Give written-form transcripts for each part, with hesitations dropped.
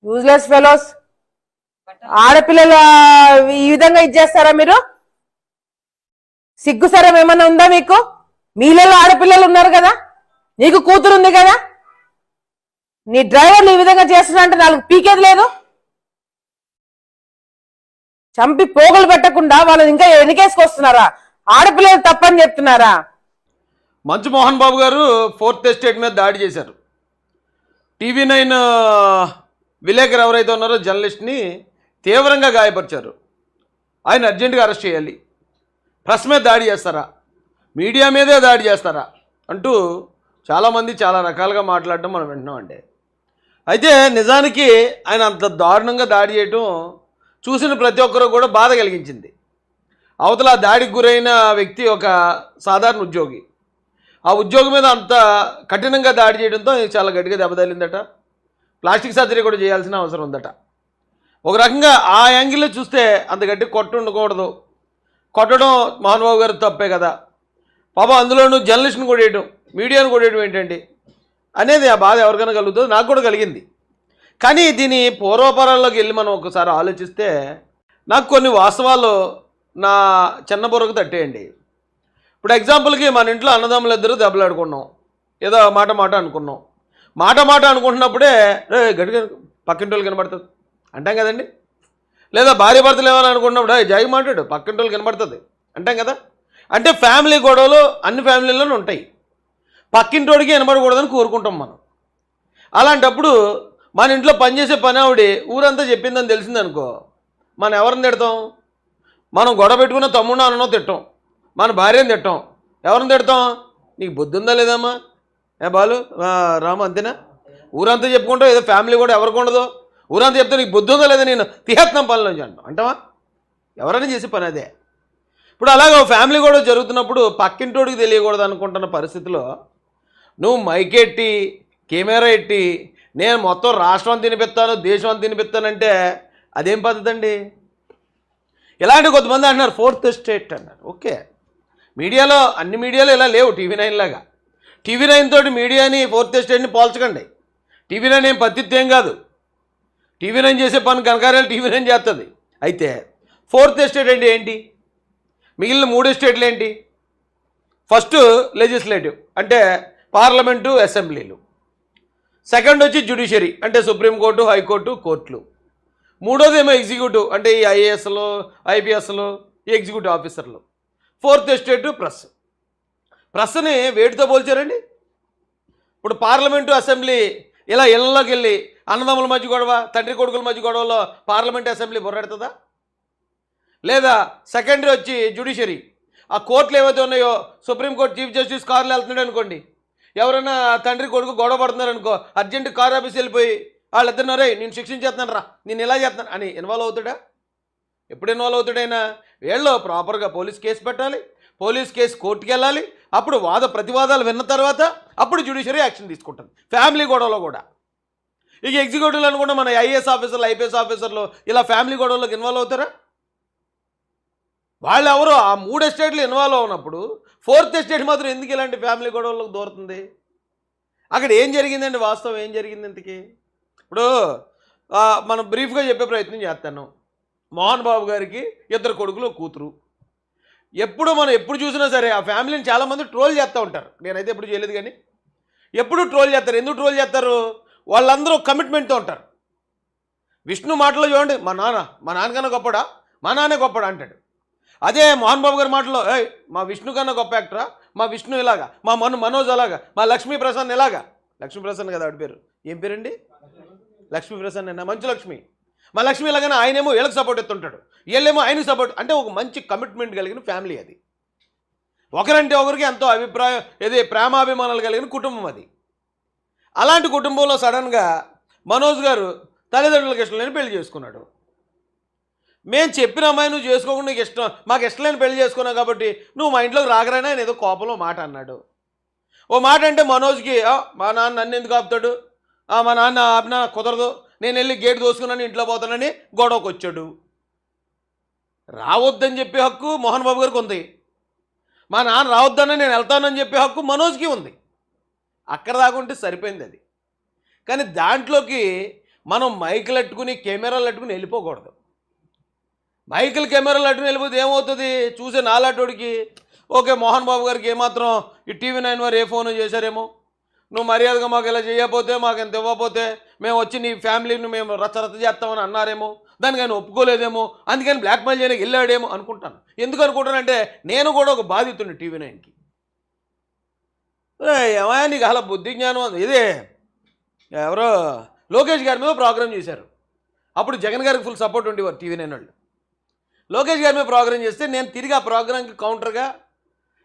Useless fellows. ఆడపిల్లలు ఈ విధంగా ఇచ్చేస్తారా మీరు? సిగ్గుసరం ఏమన్నా ఉందా మీకు? మీలలో ఆడపిల్లలు ఉన్నారు కదా, నీకు కూతురు ఉంది కదా, నీ డ్రైవర్లు ఈ విధంగా చేస్తున్నా అంటే నాలుగు పీకేది లేదు. చంపి పోగులు పెట్టకుండా వాళ్ళని ఇంకా ఎన్నికేసుకొస్తున్నారా? ఆడపిల్లలు తప్పని చెప్తున్నారా? మంచు మోహన్ బాబు గారు 4th ఎస్టేట్ మీద దాడి చేశారు. TV9 విలేకరు ఎవరైతే ఉన్నారో జర్నలిస్ట్ని తీవ్రంగా గాయపరిచారు. ఆయన అర్జెంటుగా అరెస్ట్ చేయాలి. ప్రెస్ మీద దాడి చేస్తారా, మీడియా మీదే దాడి చేస్తారా అంటూ చాలామంది చాలా రకాలుగా మాట్లాడటం మనం వింటున్నామండి. అయితే నిజానికి ఆయన అంత దారుణంగా దాడి చేయటం చూసిన ప్రతి ఒక్కరూ కూడా బాధ కలిగించింది. అవతల దాడికి గురైన వ్యక్తి ఒక సాధారణ ఉద్యోగి. ఆ ఉద్యోగి మీద అంత కఠినంగా దాడి చేయడంతో చాలా గట్టిగా దెబ్బతగిలిందట. ప్లాస్టిక్ సర్జరీ కూడా చేయాల్సిన అవసరం ఉందట. ఒక రకంగా ఆ యాంగిల్లో చూస్తే అంత గట్టి ఉండకూడదు. కొట్టడం మోహన్ బాబు గారు తప్పే కదా, పాప అందులోనూ జర్నలిస్ట్ని కొట్టేయడం, మీడియాను కొట్టేయడం ఏంటండి అనేది ఆ బాధ ఎవరికైనా కలుగుతుంది. నాకు కూడా కలిగింది. కానీ దీని పూర్వపరాల్లోకి వెళ్ళి మనం ఒకసారి ఆలోచిస్తే నాకు కొన్ని వాస్తవాలు నా చిన్న బుర్రకు తట్టేయండి. ఇప్పుడు ఎగ్జాంపుల్కి మన ఇంట్లో అన్నదమ్ములు ఇద్దరు దెబ్బలాడుకున్నాం, ఏదో మాట అనుకున్నాం. మాట అనుకుంటున్నప్పుడే గట్టిగా పక్కింటి వాళ్ళు కనబడుతుంది అంటాం కదండి. లేదా భార్య భర్తలు ఏమైనా అనుకున్నప్పుడు జాగి మాట్లాడు పక్కింటి వాళ్ళు కనబడుతుంది అంటాం కదా. అంటే ఫ్యామిలీ గొడవలు అన్ని ఫ్యామిలీల్లోనూ ఉంటాయి. పక్కింటోడికి వినబడకూడదని కోరుకుంటాం మనం. అలాంటప్పుడు మన ఇంట్లో పనిచేసే పని ఆవిడ ఊరంతా చెప్పిందని తెలిసిందనుకో, మనం ఎవరిని తిడతాం? మనం గొడవ పెట్టుకున్న తమ్ముడు అన్నో తిట్టాం, మన భార్యను తిట్టాం. ఎవరిని తిడతాం? నీకు బుద్ధి ఉందా లేదమ్మా, బాలు రాము అంతేనా? ఊరంతా చెప్పుకుంటావు, ఏదో ఫ్యామిలీ కూడా ఎవరికి ఉండదు. ఊరంతా చెప్తే నీకు బుద్ధి ఉందా లేదా, నేను తీహత్నం పనిలోంచి అంటావా? ఎవరైనా చేసే పని అదే. ఇప్పుడు అలాగే ఫ్యామిలీ కూడా జరుగుతున్నప్పుడు పక్కింటోడికి తెలియకూడదు అనుకుంటున్న పరిస్థితిలో నువ్వు మైకెట్టి కెమెరా ఎట్టి నేను మొత్తం రాష్ట్రం తినిపిస్తాను దేశం తినిపిస్తానంటే అదేం పద్ధతి అండి? ఇలాంటి కొంతమంది అంటున్నారు 4th ఎస్టేట్ అన్నారు. ఓకే, మీడియాలో అన్ని మీడియాలో ఇలా లేవు. TV9 లాగా TV9 తోటి మీడియాని 4th ఎస్టేట్ని పోల్చకండి. TV9 ఏం పత్తిత్తి ఏం కాదు. TV9 చేసే పని ఘనకార్యాలు TV9 చేస్తుంది. అయితే 4th ఎస్టేట్ అంటే ఏంటి? మిగిలిన 3 ఎస్టేట్లు ఏంటి? ఫస్ట్ లెజిస్లేటివ్ అంటే పార్లమెంటు అసెంబ్లీలు, సెకండ్ వచ్చి జ్యుడిషియరీ అంటే సుప్రీంకోర్టు హైకోర్టు కోర్టులు, మూడోది ఏమో ఎగ్జిక్యూటివ్ అంటే ఈ IASలు IPSలు ఈ ఎగ్జిక్యూటివ్ ఆఫీసర్లు, 4th ఎస్టేటు ప్రెస్ని వేటితో పోల్చారండి? ఇప్పుడు పార్లమెంటు అసెంబ్లీ ఇలా ఇళ్ళలోకి వెళ్ళి అన్నదమ్ముల మధ్య గొడవ తండ్రి కొడుకుల మధ్య గొడవలో పార్లమెంట్ అసెంబ్లీ బొర్రెడుతుందా? లేదా సెకండరీ వచ్చి జ్యుడిషియరీ, ఆ కోర్టులు ఏవైతే ఉన్నాయో సుప్రీంకోర్టు చీఫ్ జస్టిస్ కారులో వెళ్తున్నాడు అనుకోండి, ఎవరైనా తండ్రి కొడుకు గొడవ పడుతున్నారు అనుకో, అర్జెంట్ కారు ఆఫీస్ వెళ్ళిపోయి వాళ్ళిద్దరున్నారే నేను శిక్షించేస్తున్నాను రా నేను ఇలా చేస్తున్నాను అని ఇన్వాల్వ్ అవుతాడా? ఎప్పుడు ఇన్వాల్వ్ అవుతాడైనా? వీళ్ళు ప్రాపర్గా పోలీస్ కేసు పెట్టాలి, పోలీస్ కేసు కోర్టుకి వెళ్ళాలి, అప్పుడు వాద ప్రతివాదాలు విన్న తర్వాత అప్పుడు జ్యుడిషియరీ యాక్షన్ తీసుకుంటుంది. ఫ్యామిలీ గొడవలో కూడా ఇక ఎగ్జిక్యూటివ్లు అనుకుంటే మన IAS ఆఫీసర్లు IPS ఆఫీసర్లు ఇలా ఫ్యామిలీ గొడవలోకి ఇన్వాల్వ్ అవుతారా? వాళ్ళు ఎవరు ఆ 3 ఎస్టేట్లు ఇన్వాల్వ్ అవునప్పుడు 4th ఎస్టేట్ మాత్రం ఎందుకు ఇలాంటి ఫ్యామిలీ గొడవలకు దూరుతుంది? అక్కడ ఏం జరిగిందండి? వాస్తవం ఏం జరిగింది ఇంతకీ? ఇప్పుడు మనం బ్రీఫ్గా చెప్పే ప్రయత్నం చేస్తాను. మోహన్ బాబు గారికి 2 కొడుకులు కూతురు. ఎప్పుడు చూసినా సరే ఆ ఫ్యామిలీని చాలామంది ట్రోల్ చేస్తూ ఉంటారు. నేనైతే ఎప్పుడు చేయలేదు, కానీ ఎప్పుడు ట్రోల్ చేస్తారు. ఎందుకు ట్రోల్ చేస్తారు? వాళ్ళందరూ కమిట్మెంట్తో ఉంటారు. విష్ణు మాటలో చూడండి, మా నాన్నకన్నా గొప్పడా, మా నాన్నే గొప్పడా అంటాడు. అదే మోహన్ బాబు గారి మాటలో మా విష్ణు కన్నా గొప్ప యాక్టరా, మా విష్ణు ఇలాగా, మా మనోజ్ అలాగా, మా లక్ష్మీ ప్రసన్న ఇలాగా. లక్ష్మీ ప్రసన్న కదా ఆవిడ పేరు, ఏం పేరండి? లక్ష్మీ ప్రసన్న, మంచు లక్ష్మి. మా లక్ష్మి ఇలాగనే ఆయనేమో వీళ్ళకి సపోర్ట్ ఎత్తుంటాడు, వీళ్ళేమో ఆయనకు సపోర్ట్. అంటే ఒక మంచి కమిట్మెంట్ కలిగిన ఫ్యామిలీ అది. ఒకరంటే ఒకరికి ఎంతో అభిప్రాయం ప్రేమాభిమానాలు కలిగిన కుటుంబం అది. అలాంటి కుటుంబంలో సడన్గా మనోజ్ గారు తల్లిదండ్రులకు ఇష్టం లేని పెళ్లి చేసుకున్నాడు. మేము చెప్పిన అమ్మాయి నువ్వు చేసుకోకుండా నీకు ఇష్టం, మాకు ఇష్టం లేని పెళ్లి చేసుకున్నావు కాబట్టి నువ్వు మా ఇంట్లోకి రాగరైనా ఆయన ఏదో కోపంలో మాట అన్నాడు. ఓ మాట అంటే మనోజ్కి మా నాన్న నన్ను ఎందుకు ఆపుతాడు, మా నాన్న ఆపినా కుదరదు, నేను వెళ్ళి గేట్ దోసుకున్నాను ఇంట్లో పోతానని గొడవకు వచ్చాడు. రావద్దని చెప్పే హక్కు మోహన్ బాబు గారికి ఉంది, మా నాన్న రావద్దని నేను వెళ్తానని చెప్పే హక్కు మనోజ్కి ఉంది. అక్కడ దాకుంటే సరిపోయింది అది. కానీ దాంట్లోకి మనం మైకులు అట్టుకుని కెమెరాలు అట్టుకుని వెళ్ళిపోకూడదు. మైకులు కెమెరాలు అట్టుకుని వెళ్ళిపోతే ఏమవుతుంది? చూసే నాలాటోడికి ఓకే మోహన్ బాబు గారికి ఏమాత్రం ఈ TV9 వారు ఏ ఫోన్ చేశారేమో, నువ్వు మర్యాదగా మాకు ఇలా చేయకపోతే, మాకు ఎంత ఇవ్వకపోతే మేము వచ్చి నీ ఫ్యామిలీని మేము రచ్చరచ్చ చేస్తామని అన్నారేమో, దానికి ఆయన ఒప్పుకోలేదేమో, అందుకని బ్లాక్మెయిల్ చేయడానికి వెళ్ళాడేమో అనుకుంటాను. ఎందుకు అనుకుంటానంటే నేను కూడా ఒక బాధితుడిని TV9కి. ఏమయ్యా నీకు అలా బుద్ధి జ్ఞానం ఉంది. ఇదే ఎవరో లోకేష్ గారి మీద ప్రోగ్రామ్ చేశారు. అప్పుడు జగన్ గారికి ఫుల్ సపోర్ట్ ఉండేవారు TV9 వాళ్ళు. లోకేష్ గారి మీద ప్రోగ్రామ్ చేస్తే నేను తిరిగి ఆ ప్రోగ్రామ్కి కౌంటర్గా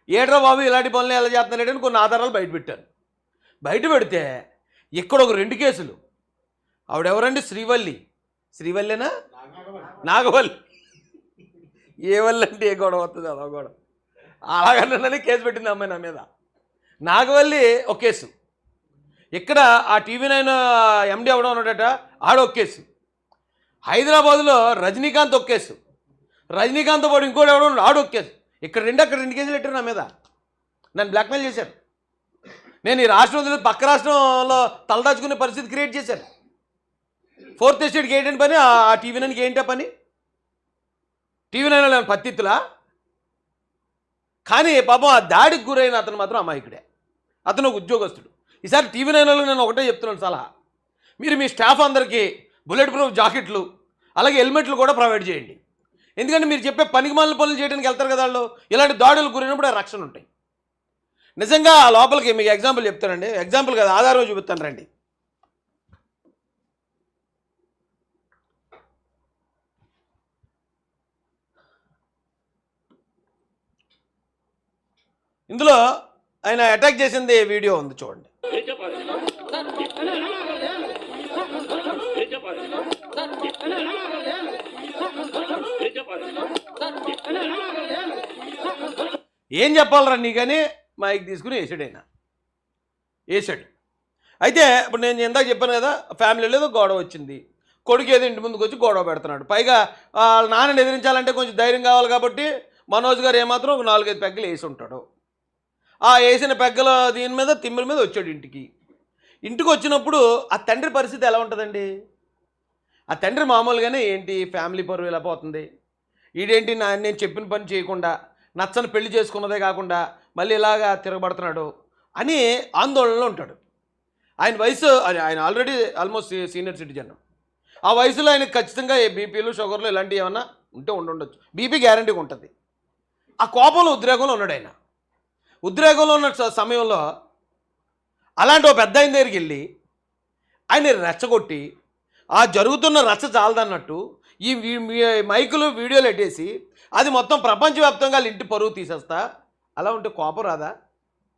ఏడ్రా బాబు ఇలాంటి పనులు ఎలా చేస్తున్నాడని కొన్ని ఆధారాలు బయటపెట్టాను. బయట పెడితే ఇక్కడ ఒక 2 కేసులు. ఆవిడెవరండి? శ్రీవల్లినా నాగవల్లి. ఏ వల్లి అంటే ఏ గొడవ వస్తుంది? అదో గొడవ. అలాగనే కేసు పెట్టింది అమ్మాయి నా మీద. నాగవల్లి ఒక కేసు, ఇక్కడ ఆ TV9 MD ఎవడో ఉన్నాడట ఆడొక కేసు, హైదరాబాద్లో రజనీకాంత్ ఒక కేసు, రజనీకాంత్ పాటు ఇంకోటి ఎవడో ఉన్నాడు ఆడొక కేసు. ఇక్కడ 2 కేసులు పెట్టారు నా మీద. నన్ను బ్లాక్మెయిల్ చేశారు. నేను ఈ రాష్ట్రం వదిలి పక్క రాష్ట్రంలో తలదాచుకునే పరిస్థితి క్రియేట్ చేశాను. 4th ఎస్టేట్కి ఏంటంటే పని, ఆ TV9కి ఏంటో పని? TV9 పత్తిత్తులా? కానీ పాపం ఆ దాడికి గురైన అతను మాత్రం అమాయకుడే. అతను ఒక ఉద్యోగస్తుడు. ఈసారి TV9లో నేను ఒకటే చెప్తున్నాను సలహా, మీరు మీ స్టాఫ్ అందరికీ బుల్లెట్ ప్రూఫ్ జాకెట్లు అలాగే హెల్మెట్లు కూడా ప్రొవైడ్ చేయండి. ఎందుకంటే మీరు చెప్పే పనికిమాలిన పనులు చేయడానికి వెళ్తారు కదా వాళ్ళు, ఇలాంటి దాడులు గురైనప్పుడు ఆ రక్షణ ఉంటాయి. నిజంగా ఆ లోపలికి మీకు ఎగ్జాంపుల్ చెప్తానండి, ఎగ్జాంపుల్ కదా ఆధారం చూపిస్తాను రండి. ఇందులో ఆయన అటాక్ చేసింది వీడియో ఉంది చూడండి. ఏం చెప్పాలరా నీకని మైక్ తీసుకుని వేసాడు. అయితే ఇప్పుడు నేను ఇందాక చెప్పాను కదా, ఫ్యామిలీలో ఏదో గొడవ వచ్చింది, కొడుకు ఏదో ఇంటి ముందుకు వచ్చి గొడవ పెడుతున్నాడు. పైగా వాళ్ళ నాన్నని ఎదిరించాలంటే కొంచెం ధైర్యం కావాలి కాబట్టి మనోజ్ గారు ఏమాత్రం ఒక 4-5 పెగ్గలు వేసి ఉంటాడు. ఆ వేసిన పెగ్గల దీని మీద తిమ్మిల మీద వచ్చాడు ఇంటికి వచ్చినప్పుడు ఆ తండ్రి పరిస్థితి ఎలా ఉంటుందండి? ఆ తండ్రి మామూలుగానే ఏంటి ఫ్యామిలీ పరువు ఇలా పోతుంది, ఈడేంటి నేను చెప్పిన పని చేయకుండా నచ్చని పెళ్లి చేసుకున్నదే కాకుండా మళ్ళీ ఇలాగా తిరగబడుతున్నాడు అని ఆందోళనలో ఉంటాడు. ఆయన వయసు, ఆయన ఆల్రెడీ ఆల్మోస్ట్ సీనియర్ సిటిజన్. ఆ వయసులో ఆయనకు ఖచ్చితంగా బీపీలు షుగర్లు ఇలాంటివి ఏమన్నా ఉండొచ్చు. బీపీ గ్యారంటీగా ఉంటుంది. ఆ కోపంలో ఉద్రేకంలో ఉన్నాడు ఆయన. ఉద్రేకంలో ఉన్న సమయంలో అలాంటి ఒక పెద్ద ఆయన దగ్గరికి వెళ్ళి ఆయన రెచ్చగొట్టి ఆ జరుగుతున్న రచ్చ చాలదన్నట్టు ఈ మైకులు వీడియోలు పెట్టేసి అది మొత్తం ప్రపంచవ్యాప్తంగా ఇంటి పరువు తీసేస్తా. అలా ఉంటే కోపం రాదా?